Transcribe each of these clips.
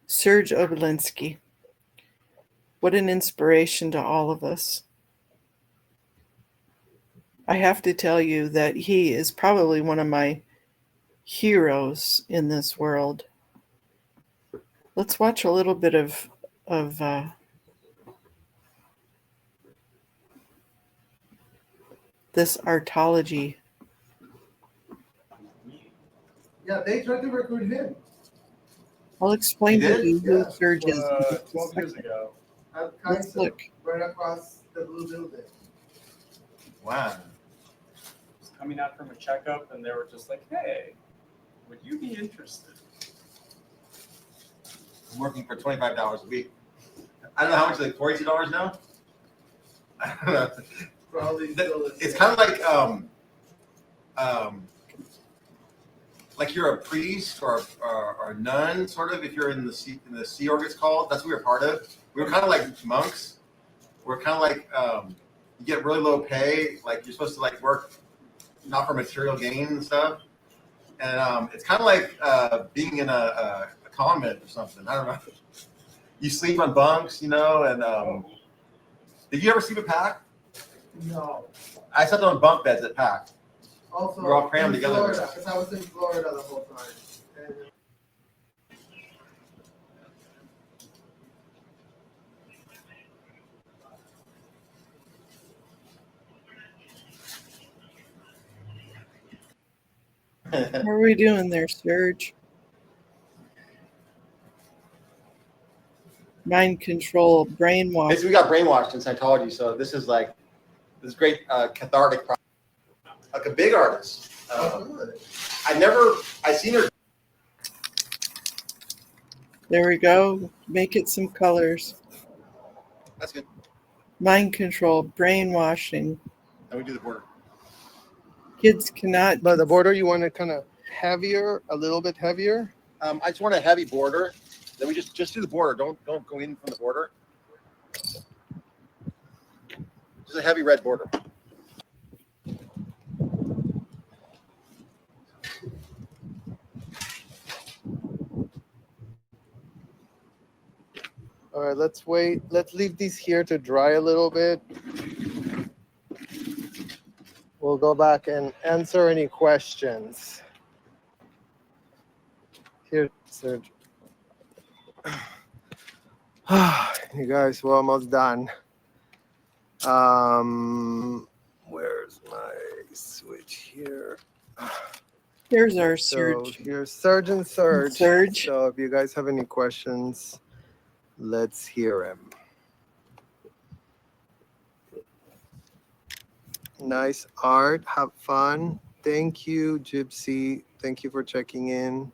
Serge Obolensky. What an inspiration to all of us. I have to tell you that he is probably one of my heroes in this world. Let's watch a little bit of this artology. Yeah, they tried to recruit him. I'll explain to you who Serge is. 12 years ago. Let's look. Right across the blue building. Wow. Was coming out from a checkup, and they were just like, "Hey, would you be interested?" I'm working for $25 a week. I don't know how much, like $42 now? I don't know. Probably It's kind of like you're a priest or a nun, sort of, if you're in the SeaOrg, it's called. That's what we were part of. We were kind of like monks. We're kind of like, you get really low pay. Like, you're supposed to like work not for material gain and stuff. And it's kind of like being in a convent or something. I don't know. You sleep on bunks, you know, and did you ever sleep at PAC? No. I slept on bunk beds at PAC. Also, We're all crammed together. Florida, because I was in Florida the whole time. What are we doing there, Serge? Mind control, brainwash. We got brainwashed in Scientology, so this is great cathartic process. Like a big artist. I seen her. There we go. Make it some colors. That's good. Mind control, brainwashing. And we do the border. Kids cannot. But the border, you want it kind of heavier, a little bit heavier? I just want a heavy border. Then we just do the border. Don't go in from the border. Just a heavy red border. All right, let's wait. Let's leave these here to dry a little bit. We'll go back and answer any questions. Here, Serge. You guys, we're almost done. Where's my switch here? Here's our So Serge. here's Serge and Serge. Serge. So if you guys have any questions, let's hear him. Nice art. Have fun. Thank you, Gypsy. Thank you for checking in.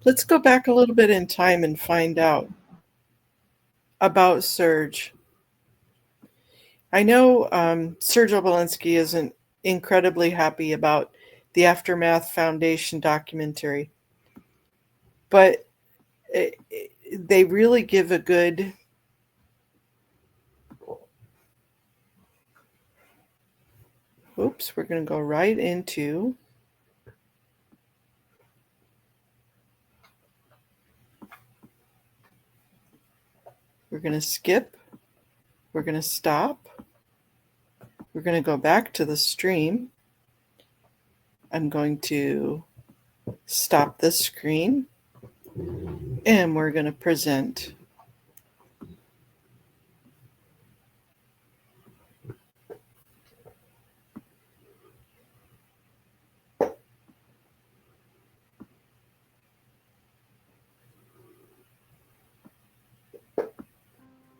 Let's go back a little bit in time and find out about Serge. I know Serge Obolensky isn't incredibly happy about the Aftermath Foundation documentary, but they really give a good oops, we're going to go right into we're going to skip, we're going to stop, we're going to go back to the stream. I'm going to stop the screen and we're going to present.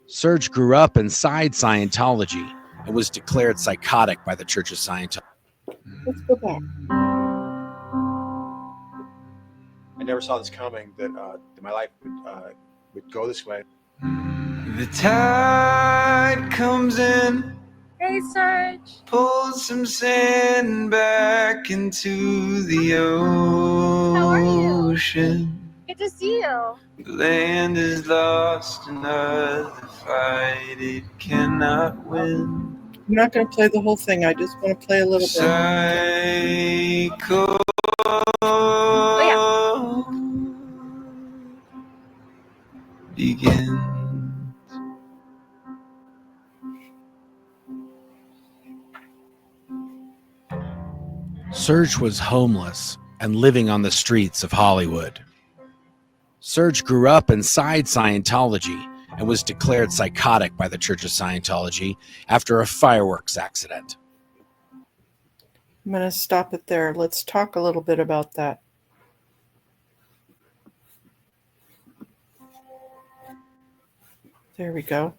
Serge grew up inside Scientology and was declared psychotic by the Church of Scientology. Let's go back. I never saw this coming, that my life would go this way. The tide comes in. Hey, Serge. Pulls some sand back into the ocean. Good to see you. The land is lost, another fight it cannot win. I'm not going to play the whole thing. I just want to play a little bit. Psycho. Oh, Serge was homeless and living on the streets of Hollywood. Serge grew up inside Scientology and was declared psychotic by the Church of Scientology after a fireworks accident. I'm going to stop it there. Let's talk a little bit about that. There we go.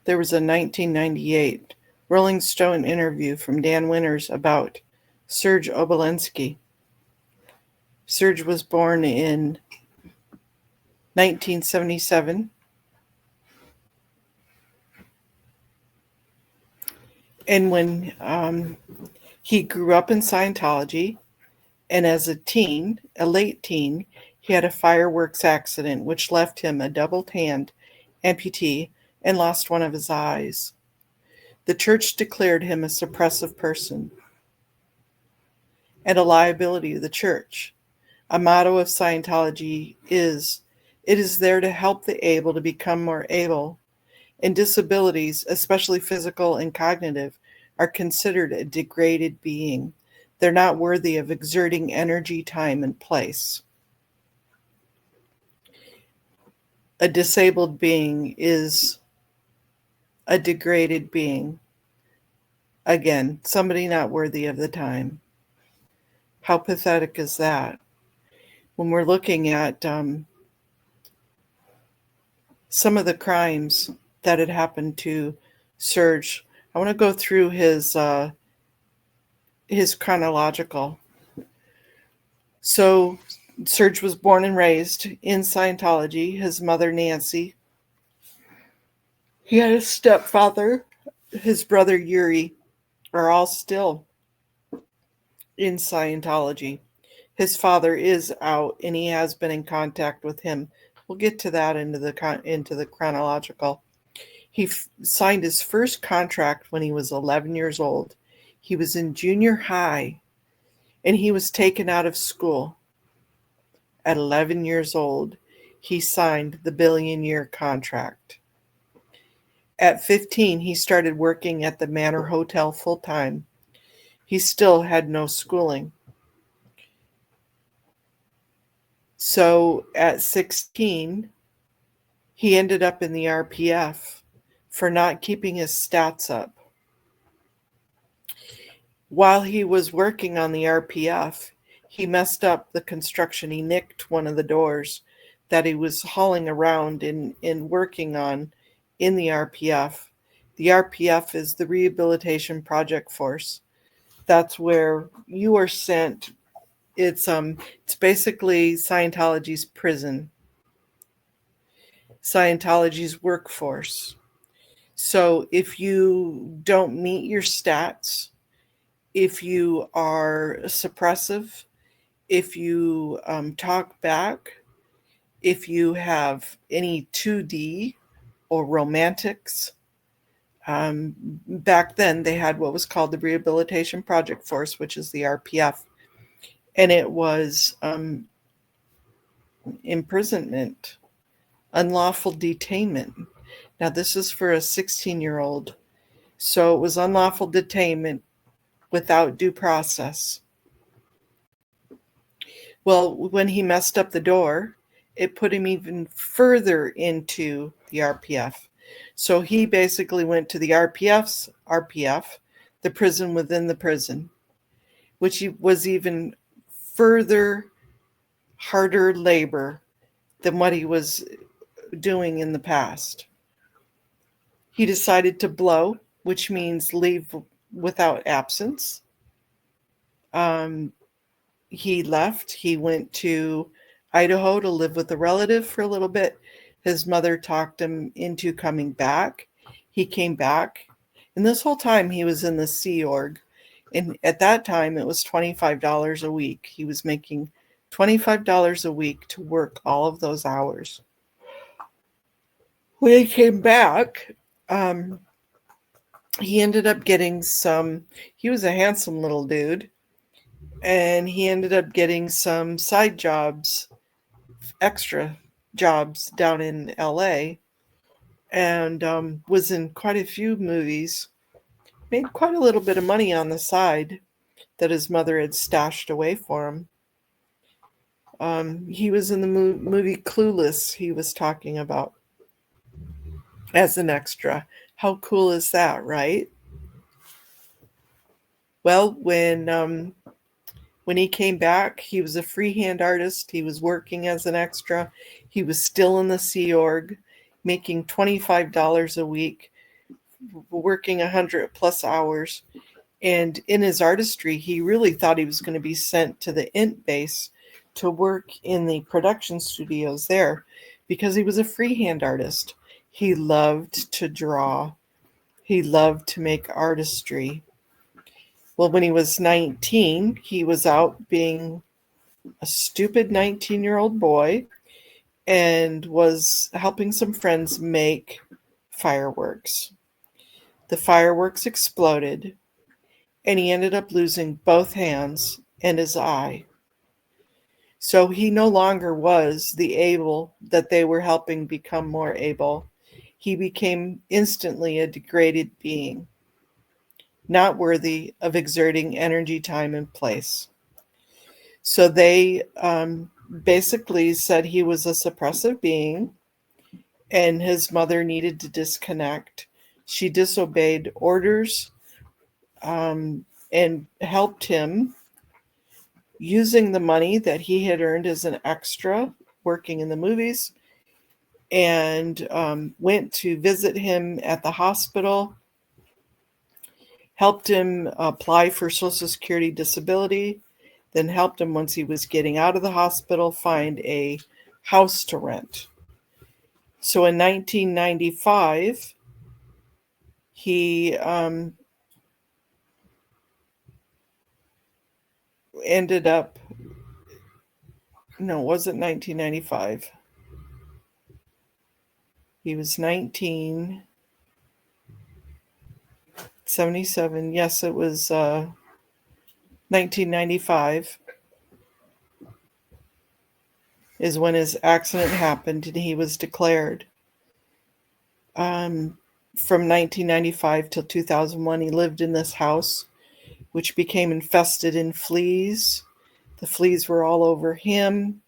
There was a 1998 Rolling Stone interview from Dan Winters about Serge Obolensky. Serge was born in 1977. And when he grew up in Scientology, and as a teen, a late teen, he had a fireworks accident which left him a double-hand amputee and lost one of his eyes. The church declared him a suppressive person and a liability to the church. A motto of Scientology is, "It is there to help the able to become more able," and disabilities, especially physical and cognitive, are considered a degraded being. They're not worthy of exerting energy, time, and place. A disabled being is a degraded being. Again, somebody not worthy of the time. How pathetic is that? When we're looking at some of the crimes that had happened to Serge, I want to go through his chronological. So Serge was born and raised in Scientology. His mother, Nancy. He had a stepfather, his brother, Yuri, are all still in Scientology. His father is out, and he has been in contact with him. We'll get to that into the chronological. He signed his first contract when he was 11 years old. He was in junior high, and he was taken out of school. At 11 years old, he signed the billion-year contract. At 15, he started working at the Manor Hotel full-time. He still had no schooling. So at 16, he ended up in the RPF for not keeping his stats up. While he was working on the RPF, he messed up the construction. He nicked one of the doors that he was hauling around and working on in the RPF. The RPF is the Rehabilitation Project Force. That's where you are sent. It's basically Scientology's prison, Scientology's workforce. So if you don't meet your stats, if you are suppressive, if you talk back, if you have any 2D or romantics, back then they had what was called the Rehabilitation Project Force, which is the RPF, and it was imprisonment, unlawful detainment. Now this is for a 16-year-old, so it was unlawful detainment without due process. Well, when he messed up the door, it put him even further into the RPF. So he basically went to the RPF's RPF, the prison within the prison, which was even further, harder labor than what he was doing in the past. He decided to blow, which means leave without absence. He left. He went to Idaho to live with a relative for a little bit. His mother talked him into coming back. He came back. And this whole time he was in the SeaOrg. And at that time it was $25 a week. He was making $25 a week to work all of those hours. When he came back, he ended up getting he was a handsome little dude. And he ended up getting some side jobs, extra jobs down in LA, and was in quite a few movies, made quite a little bit of money on the side. that his mother had stashed away for him. He was in the movie Clueless, he was talking about, as an extra. How cool is that, right? Well, when he came back, he was a freehand artist. He was working as an extra. He was still in the SeaOrg, making $25 a week, working 100 plus hours. And in his artistry, he really thought he was going to be sent to the INT base to work in the production studios there because he was a freehand artist. He loved to draw. He loved to make artistry. Well, when he was 19, he was out being a stupid 19-year-old boy and was helping some friends make fireworks. The fireworks exploded, and he ended up losing both hands and his eye. So he no longer was the able that they were helping become more able. He became instantly a degraded being, not worthy of exerting energy, time, and place. So they basically said he was a suppressive being and his mother needed to disconnect. She disobeyed orders and helped him using the money that he had earned as an extra working in the movies, and went to visit him at the hospital, helped him apply for Social Security disability, then helped him once he was getting out of the hospital find a house to rent. So in 1995, he ended up, no, it wasn't 1995. He was 1977. Yes, it was 1995 is when his accident happened and he was declared. From 1995 till 2001, he lived in this house, which became infested in fleas. The fleas were all over him.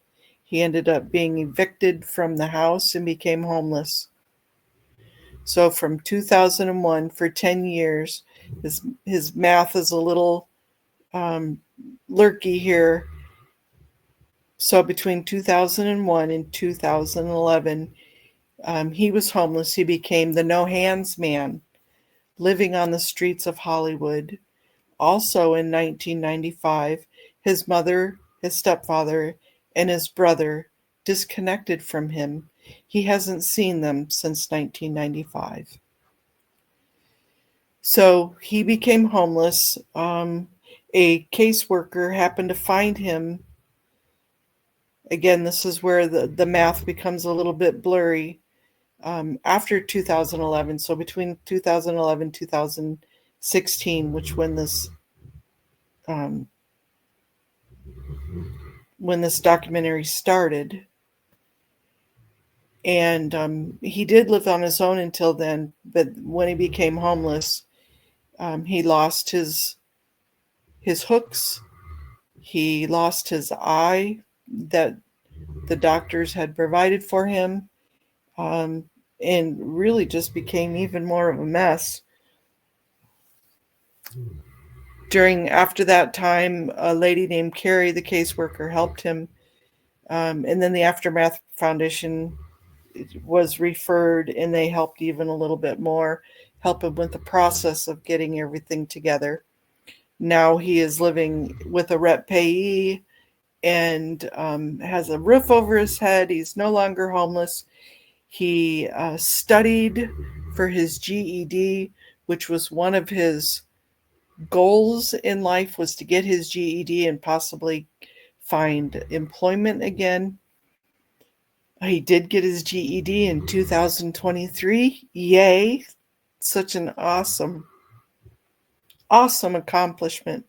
He ended up being evicted from the house and became homeless. So from 2001, for 10 years, his math is a little lurky here. So between 2001 and 2011, he was homeless. He became the no hands man, living on the streets of Hollywood. Also in 1995, his mother, his stepfather, and his brother disconnected from him. He hasn't seen them since 1995. So he became homeless. A caseworker happened to find him. Again, this is where the math becomes a little bit blurry. After 2011, so between 2011 and 2016, which when this documentary started, and he did live on his own until then, but when he became homeless, he lost his hooks, he lost his eye that the doctors had provided for him, and really just became even more of a mess. After that time, a lady named Carrie, the caseworker, helped him. And then the Aftermath Foundation was referred, and they helped even a little bit more, help him with the process of getting everything together. Now he is living with a rep payee and has a roof over his head. He's no longer homeless. He studied for his GED, which was one of his goals in life, was to get his GED and possibly find employment again. He did get his GED in 2023. Yay. Such an awesome accomplishment.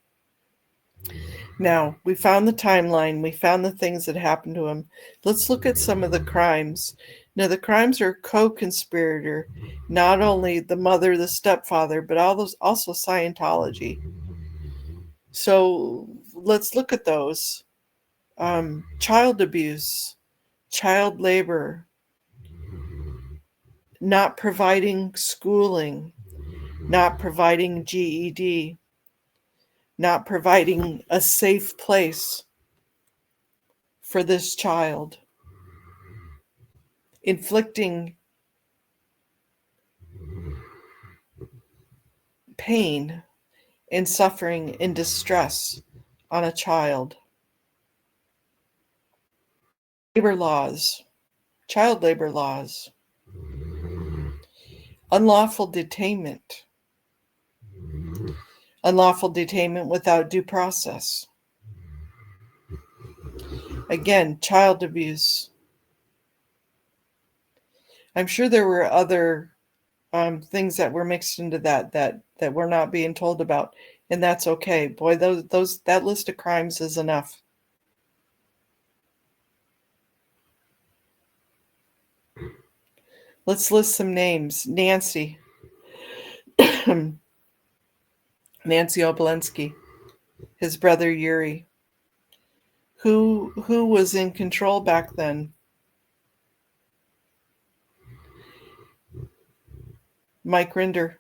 Now, we found the timeline. We found the things that happened to him. Let's look at some of the crimes. Now, the crimes are co-conspirator, not only the mother, the stepfather, but also Scientology. So let's look at those. Child abuse, child labor, not providing schooling, not providing GED, not providing a safe place for this child, inflicting pain and suffering and distress on a child. Labor laws, child labor laws, unlawful detainment, unlawful detainment without due process. Again, child abuse. I'm sure there were other things that were mixed into that we're not being told about, and that's okay. Boy, that list of crimes is enough. Let's list some names. Nancy. Nancy Obolensky. His brother Yuri. Who was in control back then? Mike Rinder.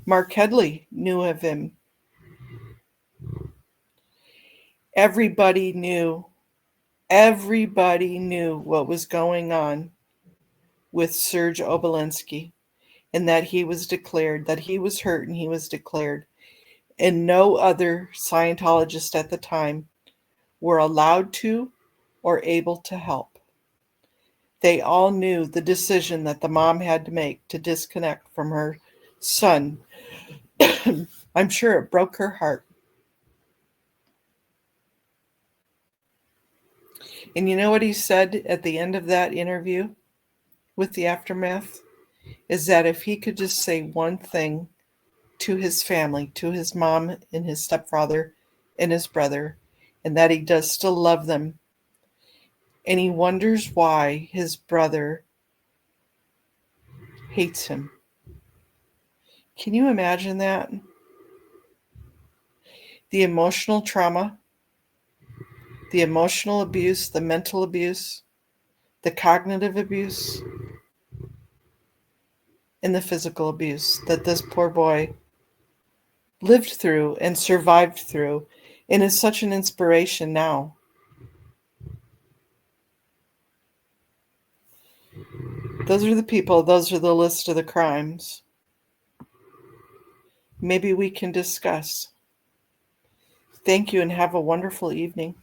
Mark Headley knew of him. Everybody knew what was going on with Serge Obolensky, and that he was declared, that he was hurt and he was declared. And no other Scientologists at the time were allowed to or able to help. They all knew the decision that the mom had to make to disconnect from her son. I'm sure it broke her heart. And you know what he said at the end of that interview with the Aftermath? Is that if he could just say one thing to his family, to his mom and his stepfather and his brother, and that he does still love them. And he wonders why his brother hates him. Can you imagine that? The emotional trauma, the emotional abuse, the mental abuse, the cognitive abuse, and the physical abuse that this poor boy lived through and survived through, and is such an inspiration now. Those are the people, those are the list of the crimes. Maybe we can discuss. Thank you and have a wonderful evening.